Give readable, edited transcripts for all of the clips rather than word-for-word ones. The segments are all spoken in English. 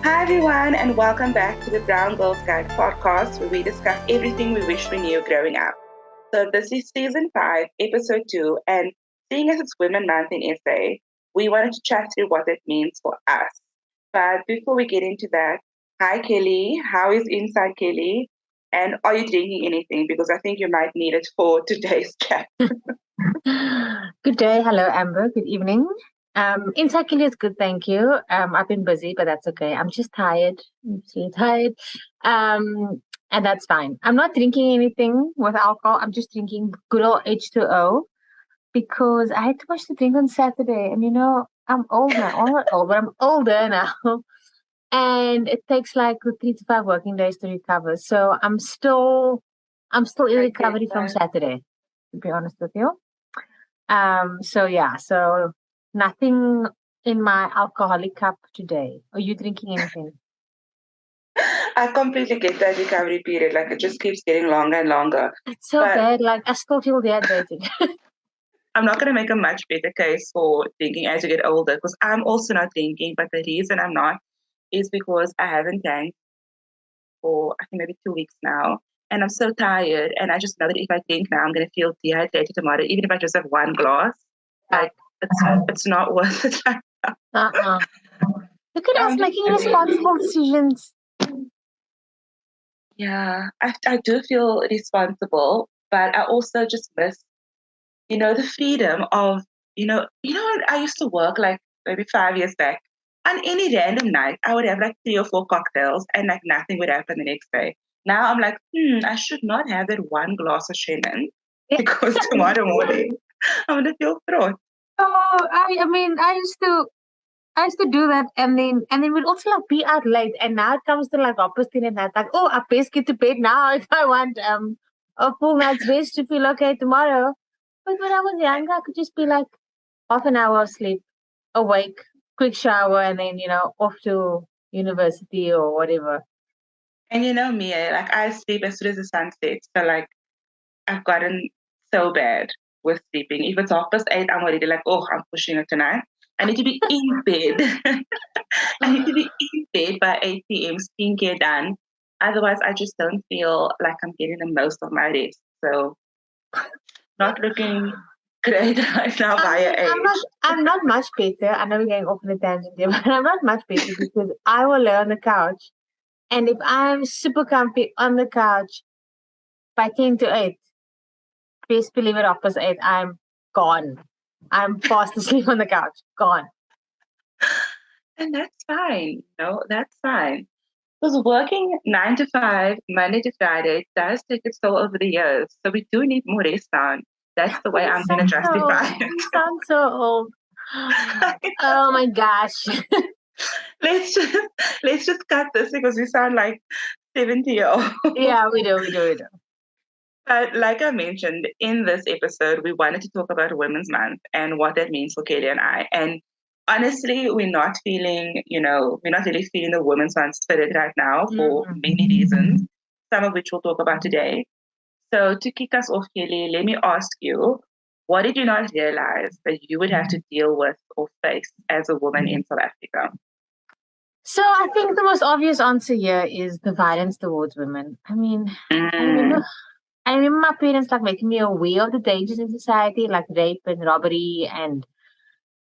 Hi, everyone, and welcome back to the Brown Girls Guide podcast, where we discuss everything we wish we knew growing up. So, this is season 5, episode 2, and seeing as it's Women Month in SA, we wanted to chat through what it means for us. But before we get into that, hi, Kelly. How is Inside Kelly? And are you drinking anything? Because I think you might need it for today's chat. Good day. Hello, Amber. Good evening. Inside Kelly is good, thank you. I've been busy, but that's okay. I'm just tired. I'm so tired. And that's fine. I'm not drinking anything with alcohol. I'm just drinking good old H2O because I had too much to drink on Saturday. And I'm old now. I'm not old, but I'm older now. And it takes like 3 to 5 working days to recover. So I'm still in I get recovery from that. Saturday, to be honest with you. So nothing in my alcoholic cup today. Are you drinking anything? I completely get that recovery period. Like, it just keeps getting longer and longer. It's so But bad. Like I still feel dehydrated. I'm not going to make a much better case for drinking as you get older because I'm also not drinking. But the reason I'm not is because I haven't drank for I think maybe 2 weeks now. And I'm so tired. And I just know that if I drink now, I'm going to feel dehydrated tomorrow, even if I just have one glass. Uh, Like, it's not worth it. uh-uh. Look at us I'm just making kidding. responsible decisions. Yeah, I do feel responsible, but I also just miss the freedom of, when I used to work like maybe 5 years back. On any random night, I would have like 3 or 4 cocktails and like nothing would happen the next day. Now I'm like, I should not have that one glass of Shannon because tomorrow morning I'm gonna feel throat. Oh, I mean, I used to do that, and then we'd also like be out late, and now it comes to like opposite, and that's like, oh, I best get to bed now if I want a full night's rest to feel okay tomorrow. But when I was younger, I could just be like half an hour of sleep, awake, quick shower, and then off to university or whatever. And you know me, like I sleep as soon as the sun sets. So like I've gotten so bad with sleeping. If it's 8:30, I'm already like, oh, I'm pushing it tonight. I need to be in bed. I need to be in bed by 8 p.m., skincare done. Otherwise, I just don't feel like I'm getting the most of my rest. So, not looking great right now I via mean, I'm not age. I'm not much better. I know we're going off on a tangent here, but I'm not much better because I will lay on the couch, and if I'm super comfy on the couch by 10 to 8, best believe it, opposite 8, I'm gone. I'm fast asleep on the couch. Gone. And that's fine. No, that's fine. Because working 9 to 5, Monday to Friday, does take its toll over the years. So we do need more rest time. That's the way We I'm going to sound so justify old. We sound so old. it. Oh my gosh. let's just let's just cut this because we sound like 70-year-old. Yeah, we do. But like I mentioned in this episode, we wanted to talk about Women's Month and what that means for Kelly and I. And honestly, we're not really feeling the Women's Month spirit right now for Mm. many reasons, some of which we'll talk about today. So to kick us off, Kelly, let me ask you, what did you not realize that you would have to deal with or face as a woman in South Africa? So I think the most obvious answer here is the violence towards women. I mean, I Mm, remember I remember my parents like making me aware of the dangers in society, like rape and robbery and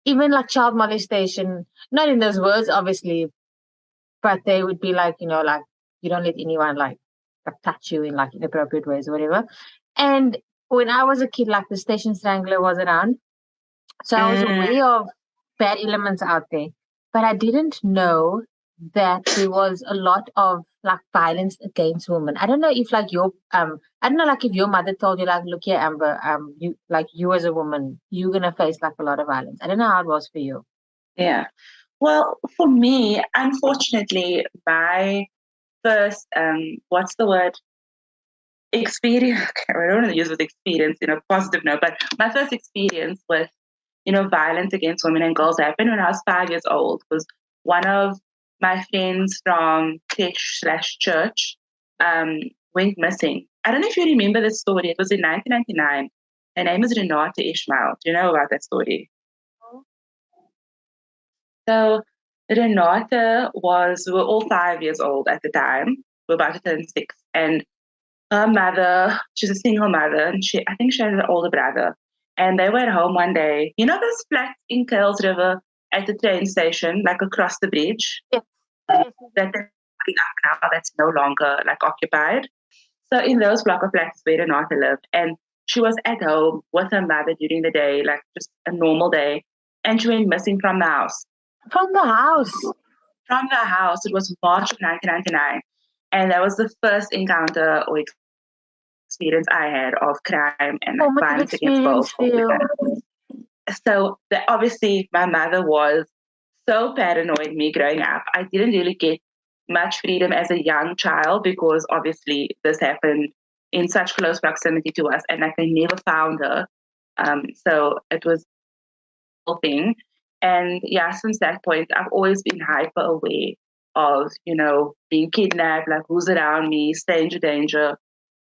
even like child molestation. Not in those words, obviously, but they would be like, like you don't let anyone like touch you in like inappropriate ways or whatever. And when I was a kid, like the station strangler was around. So I was mm. aware of bad elements out there, but I didn't know that there was a lot of like violence against women. I don't know if like I don't know like if your mother told you like, look here, Amber, you as a woman, you're gonna face like a lot of violence. I don't know how it was for you. Yeah. Well, for me, unfortunately, my first, what's the word? Experience. I don't want to use with experience in a positive note, but my first experience with, violence against women and girls happened when I was 5 years old. Because one of my friends from church um, went missing. I don't know if you remember the story. It was in 1999. Her name is Renata Ishmael. Do you know about that story? So Renata we were all 5 years old at the time. We were about to turn six. And her mother, she's a single mother, and I think she has an older brother. And they were at home one day. You know those flats in Curls River at the train station, like across the bridge, Yes. that they're putting up now that's no longer like occupied. So in those block of flats where Renata lived, and she was at home with her mother during the day, like just a normal day, and she went missing from the house. From the house. From the house, it was March of 1999, and that was the first encounter or experience I had of crime and like Formative violence against girls. experience for you. So obviously my mother was so paranoid me growing up. I didn't really get much freedom as a young child because obviously this happened in such close proximity to us, and like they never found her. So it was a whole thing. And yeah, since that point, I've always been hyper aware of, being kidnapped, like who's around me, stranger danger,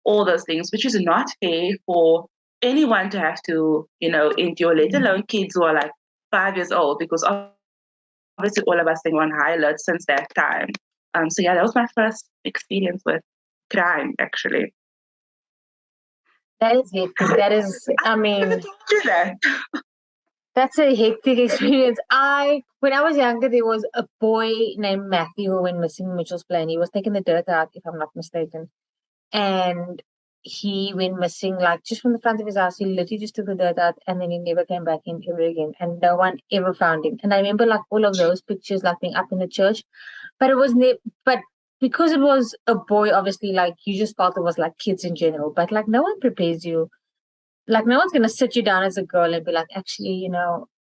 all those things, which is not fair for anyone to have to, endure, let alone kids who are like 5 years old, because obviously all of us are on high alert since that time. So yeah, that was my first experience with crime, actually. That is hectic. That is, I Never mean, told you that. that's a hectic experience. When I was younger, there was a boy named Matthew who went missing in Mitchell's Plain. He was taking the dirt out, if I'm not mistaken. And he went missing, like just from the front of his house. He literally just took the dirt out and then he never came back in ever again. And no one ever found him. And I remember like all of those pictures, like being up in the church. But it was, but because it was a boy, obviously, like you just felt it was like kids in general. But like no one prepares you, like no one's gonna sit you down as a girl and be like, actually,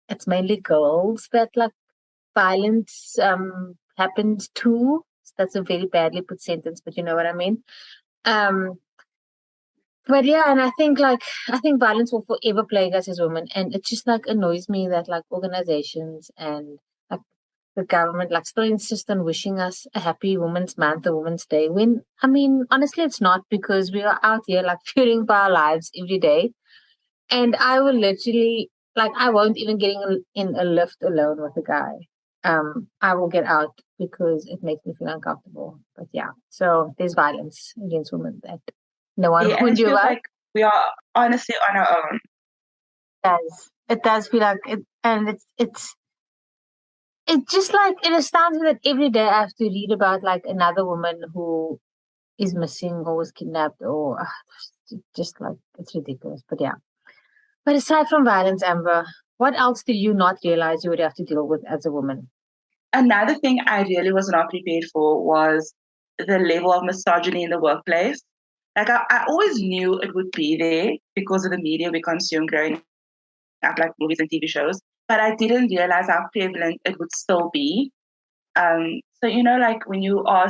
it's mainly girls that like violence happens to. That's a very badly put sentence, but you know what I mean. Um, but yeah, and I think violence will forever plague us as women, and it just like annoys me that like organizations and like the government like still insist on wishing us a happy Women's Month or Women's Day. When I mean, honestly, it's not, because we are out here like fearing for our lives every day. And I will literally, like, I won't even get in a lift alone with a guy. I will get out because it makes me feel uncomfortable. But yeah, so there's violence against women that no one Yeah, and warned it you feels about. like we are honestly on our own. It does feel like it, and it's just like it astounds me that every day I have to read about like another woman who is missing or was kidnapped or just like it's ridiculous. But yeah. But aside from violence, Amber, what else did you not realize you would have to deal with as a woman? Another thing I really was not prepared for was the level of misogyny in the workplace. Like I always knew it would be there because of the media we consume growing up, like movies and TV shows. But I didn't realize how prevalent it would still be. So like when you are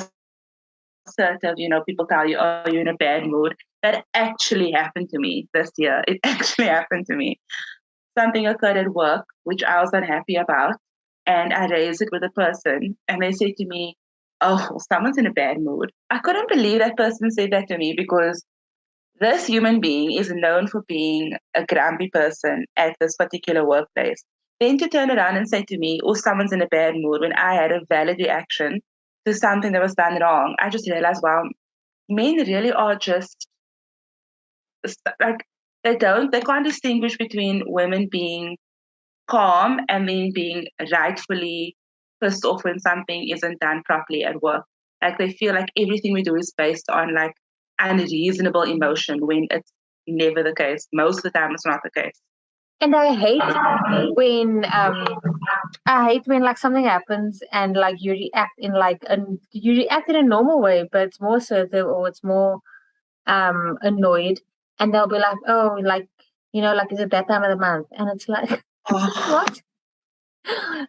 assertive, people tell you, "Oh, you're in a bad mood." That actually happened to me this year. It actually happened to me. Something occurred at work which I was unhappy about, and I raised it with a person, and they said to me, "Oh, someone's in a bad mood." I couldn't believe that person said that to me because this human being is known for being a grumpy person at this particular workplace. Then to turn around and say to me, "Oh, someone's in a bad mood," when I had a valid reaction to something that was done wrong, I just realized, wow, men really are just like they can't distinguish between women being calm and then being rightfully pissed off when something isn't done properly at work. Like they feel like everything we do is based on like unreasonable emotion when it's never the case. Most of the time, it's not the case. And when I hate when like something happens and like you react in a normal way, but it's more assertive or it's more annoyed, and they'll be like, oh, like like is it that time of the month? And it's like, Oh, what?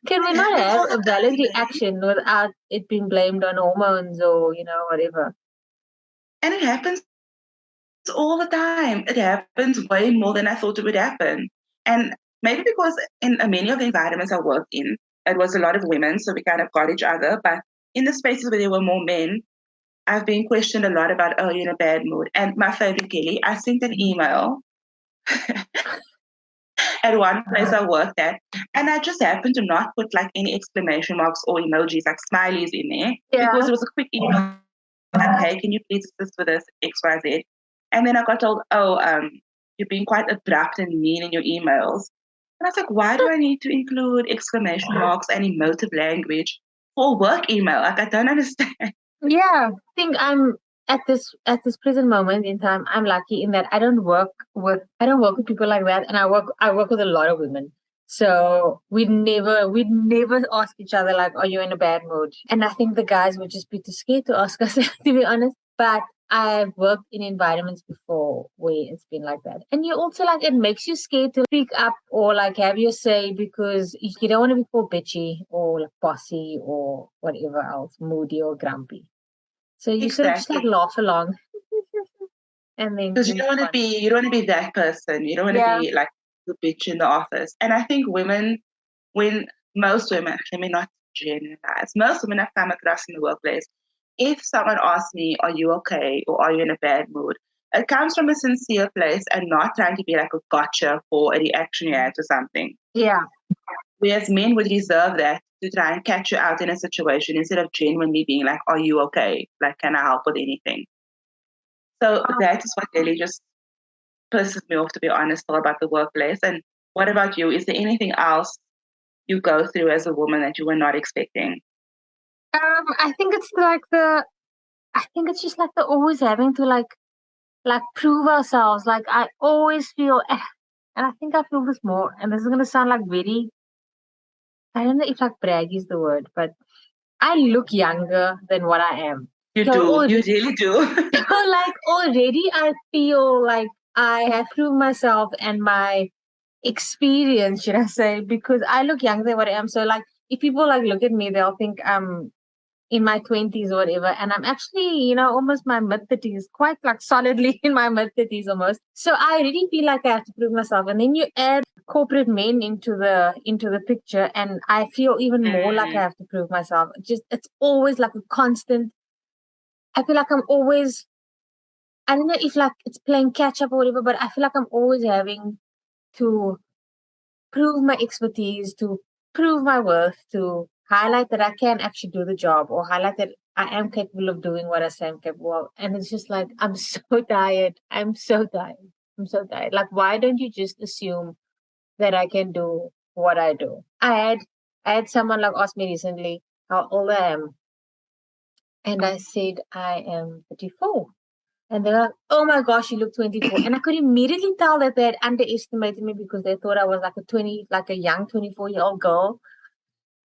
Can we it not happens have all a the valid time, eh? reaction without it being blamed on hormones or whatever? And it happens all the time. It happens way more than I thought it would happen. And maybe because in many of the environments I worked in, it was a lot of women, so we kind of got each other. But in the spaces where there were more men, I've been questioned a lot about, "Oh, you're in a bad mood." And my favorite, Kelly, I sent an email at one place I worked at, and I just happened to not put like any exclamation marks or emojis, like smileys in there, because Yeah. it was a quick email like, hey, can you please assist with this XYZ? And then I got told, oh, you're being quite abrupt and mean in your emails. And I was like, why do I need to include exclamation marks and emotive language for work email? Like, I don't understand. Yeah, I think I'm at this present moment in time, I'm lucky in that I don't work with people like that, and I work with a lot of women. So we'd never ask each other like, "Are you in a bad mood?" And I think the guys would just be too scared to ask us, to be honest. But I've worked in environments before where it's been like that, and you also like it makes you scared to speak up or like have your say because you don't want to be called bitchy or like bossy or whatever else, moody or grumpy. So you sort of just like Exactly. laugh along and then Because move on. you don't want to be that person. You don't want to Yeah. be like the bitch in the office. And I think women, when most women, let me not generalize, most women I've come across in the workplace, if someone asks me, are you okay or are you in a bad mood? It comes from a sincere place and not trying to be like a gotcha for a reaction you had to something. Yeah. Whereas men would reserve that to try and catch you out in a situation instead of genuinely being like, are you okay? Like, can I help with anything? So that is what really just pisses me off, to be honest, about the workplace. And what about you? Is there anything else you go through as a woman that you were not expecting? I think it's like I think it's just like the always having to like prove ourselves. Like I always feel, and I think I feel this more, and this is gonna sound like very, I don't know if like brag is the word, but I look younger than what I am. You So do. You already, really do. like already, I feel like I have proved myself and my experience, should I say, because I look younger than what I am. So like if people like look at me, they'll think I'm in my 20s or whatever. And I'm actually, almost my mid 30s, quite like solidly in my mid 30s almost. So I really feel like I have to prove myself. And then you add corporate men into the picture and I feel even more like I Mm, have to prove myself. Just it's always like a constant. I feel like I'm always, I don't know if like it's playing catch up or whatever, but I feel like I'm always having to prove my expertise, to prove my worth, to highlight that I can actually do the job or highlight that I am capable of doing what I say I'm capable of. And it's just like, I'm so tired. I'm so tired. I'm so tired. Like, why don't you just assume that I can do what I do? I had someone like ask me recently how old I am. And I said, I am 34. And they're like, oh my gosh, you look 24. And I could immediately tell that they had underestimated me because they thought I was like a young 24-year-old girl.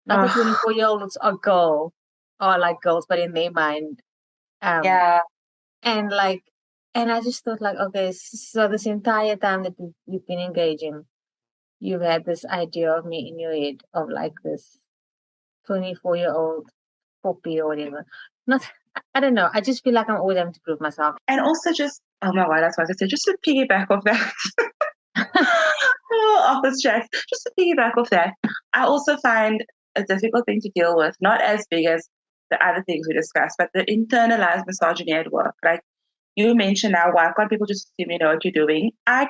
Not that oh, 24-year-olds are girl or like girls, but in their mind. Um, yeah. and like, and I just thought like, okay, so this entire time that you've been engaging, you've had this idea of me in your head of like this 24-year-old poppy or whatever. Not, I don't know. I just feel like I'm always having to prove myself. And also just, oh my God, that's what I said. Just to piggyback off that, office chat, just to piggyback off that, I also find a difficult thing to deal with, not as big as the other things we discussed, but the internalized misogyny at work. Like you mentioned now, why can't people just assume you know what you're doing? I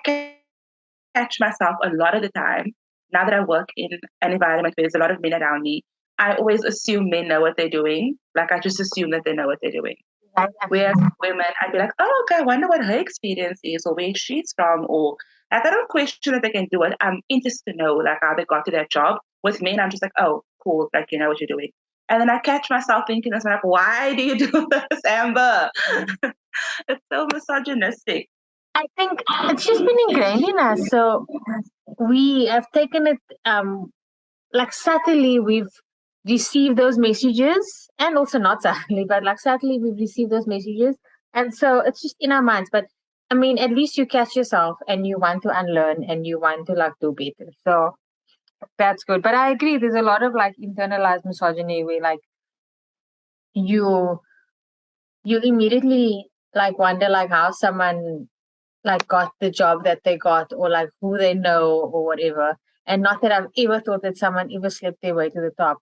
catch myself a lot of the time, now that I work in an environment where there's a lot of men around me, I always assume men know what they're doing. Like I just assume that they know what they're doing. Whereas women, I'd be like, oh, okay, I wonder what her experience is or where she's from. Or like, I don't question that they can do it. I'm interested to know like how they got to that job. With men, I'm just like, oh, cool, like you know what you're doing. And then I catch myself thinking, I'm like, why do you do this, Amber? It's so misogynistic. I think it's just been ingrained in us. So we have taken it like subtly we've received those messages and also not subtly, but like subtly we've received those messages. And so it's just in our minds. But I mean, at least you catch yourself and you want to unlearn and you want to like do better. So that's good. But I agree, there's a lot of like internalized misogyny where like you you immediately like wonder like how someone like got the job that they got or like who they know or whatever. And not that I've ever thought that someone ever slipped their way to the top.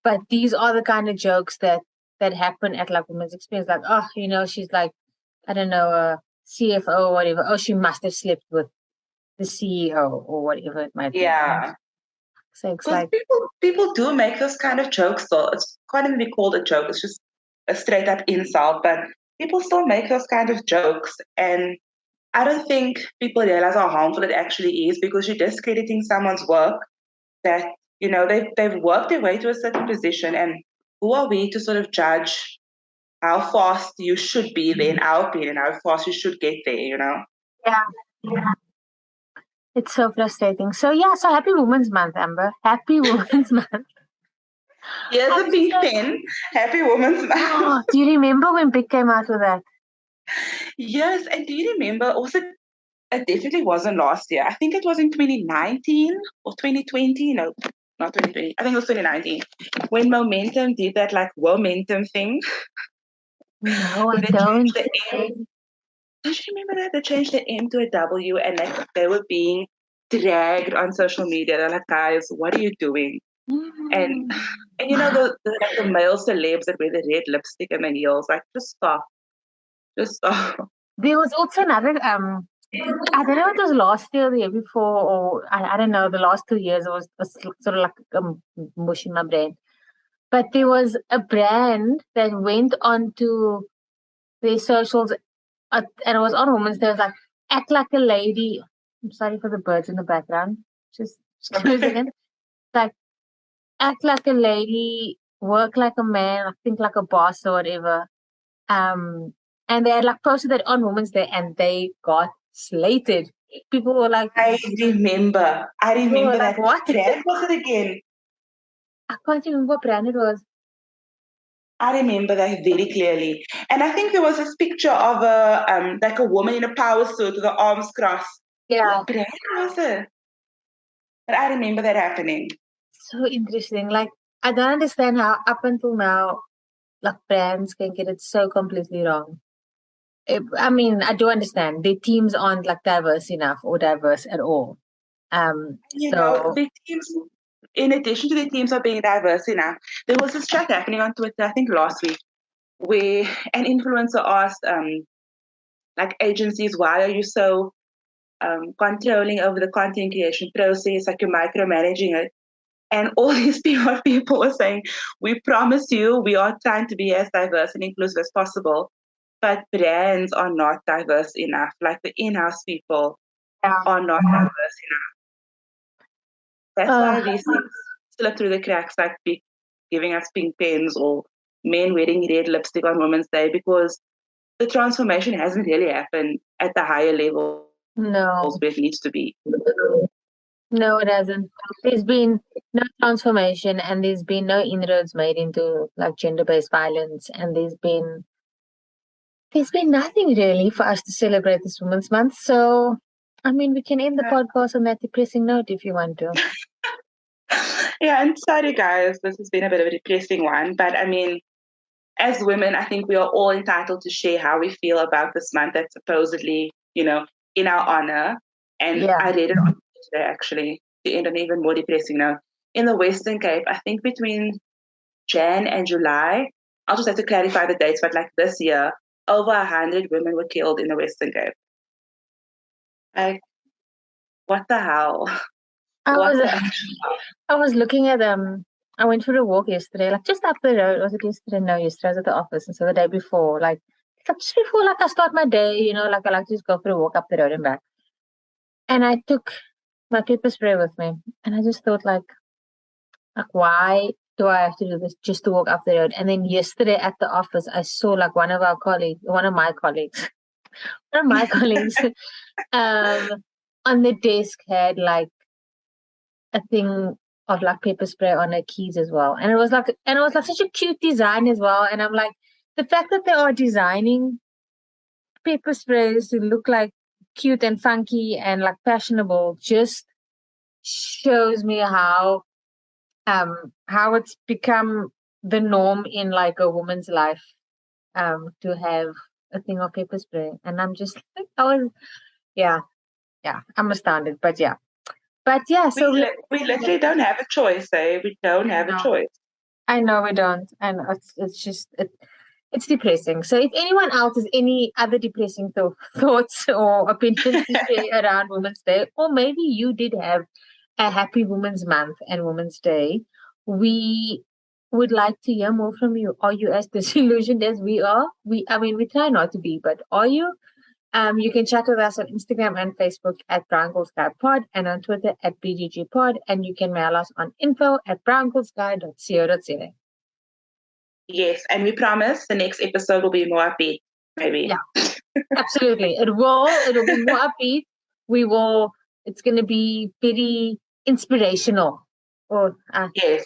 But these are the kind of jokes that happen at like women's experience. Like, oh, she's like, I don't know, a CFO or whatever. Oh, she must have slept with the CEO or whatever it might be. Yeah. So it's Because like, people do make those kind of jokes, though. It's can't even be called a joke. It's just a straight up insult. But people still make those kind of jokes, and I don't think people realize how harmful it actually is because you're discrediting someone's work that they've worked their way to a certain position, and who are we to sort of judge how fast you should be there, in our opinion, how fast you should get there, yeah, yeah. It's so frustrating. So yeah, so happy Women's Month, Amber. Happy Women's Month. Here's a pink pen. Happy Women's Month. Oh, do you remember when Big came out with that? Yes, and do you remember also, it definitely wasn't last year. I think it was in 2019 or 2020. No, not 2020. I think it was 2019 when Momentum did that like Momentum thing. No, I Where they don't. changed the M. Don't you remember that? They changed the M to a W and like they were being dragged on social media. They're like, guys, what are you doing? And Mm. and like the male celebs that wear the red lipstick and the heels, like just stop. Just stop. There was also another I don't know if it was last year or the year before, or I don't know, the last 2 years was sort of like mush in my brain. But there was a brand that went onto their socials and it was on Women's Day. It was like, act like a lady. I'm sorry for the birds in the background. Just give me a second. Like, act like a lady, work like a man, think like a boss or whatever. And they had like posted that on Women's Day and they got slated. People were like, I remember. I people were remember like, that. what? Brand was it again? I can't remember what brand it was. I remember that very clearly. And I think there was this picture of a like a woman in a power suit with the arms crossed. Yeah. What brand was it? But I remember that happening. So interesting. Like, I don't understand how up until now, like brands can get it so completely wrong. I mean, I do understand the teams aren't like diverse enough or diverse at all. So The teams, in addition to the teams not being diverse enough, there was this chat happening on Twitter, I think last week, where an influencer asked like agencies, why are you so controlling over the content creation process, like you're micromanaging it. And all these people were saying, we promise you, we are trying to be as diverse and inclusive as possible, but brands are not diverse enough. Like the in-house people are not diverse enough. That's why these things slip through the cracks, like giving us pink pens or men wearing red lipstick on Women's Day, because the transformation hasn't really happened at the higher levels no, where it needs to be. no, it hasn't. There's been no transformation, and there's been no inroads made into like gender-based violence, and there's been nothing really for us to celebrate this Women's Month. So, I mean, we can end the podcast on that depressing note if you want to. Yeah, and sorry guys, this has been a bit of a depressing one, but I mean, as women, I think we are all entitled to share how we feel about this month that's supposedly, in our honor. And Yeah. I read it on today actually, to end on an even more depressing note. In the Western Cape, I think between Jan and July, I'll just have to clarify the dates, but like this year, over 100 women were killed in the Western Cape. Like, what the hell? I What was the actual hell? I was looking at I went for a walk yesterday, like just up the road. Was it yesterday? No, yesterday I was at the office, and so the day before, like just before like I start my day, like I like to just go for a walk up the road and back. And I took my pepper spray with me, and I just thought like why do I have to do this just to walk up the road? And then yesterday at the office, I saw like one of my colleagues, um, on the desk had like a thing of like pepper spray on her keys as well. And it was like such a cute design as well. And I'm like, the fact that they are designing paper sprays to look like cute and funky and like fashionable just shows me how it's become the norm in like a woman's life to have a thing of paper spray. And I'm just I was yeah, I'm astounded. But yeah. So We literally don't have a choice, eh? We don't have a choice. I know we don't. And it's It's depressing. So if anyone else has any other depressing thoughts or opinions to share around Women's Day, or maybe you did have a happy Women's Month and Women's Day, we would like to hear more from you. Are you as disillusioned as we are? We try not to be, but are you? You can chat with us on Instagram and Facebook at Brown Girl Sky Pod and on Twitter at BGG Pod. And you can mail us on info@browngirlsky.co.za. Yes, and we promise the next episode will be more upbeat, maybe. Yeah, absolutely. It'll be more upbeat. It's going to be very inspirational. Yes.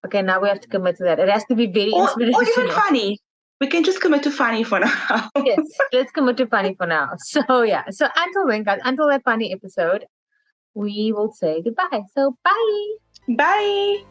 Okay, now we have to commit to that. It has to be very inspirational. Or even funny. We can just commit to funny for now. Yes, let's commit to funny for now. So, yeah. So, until then, guys, until that funny episode, we will say goodbye. So, bye. Bye.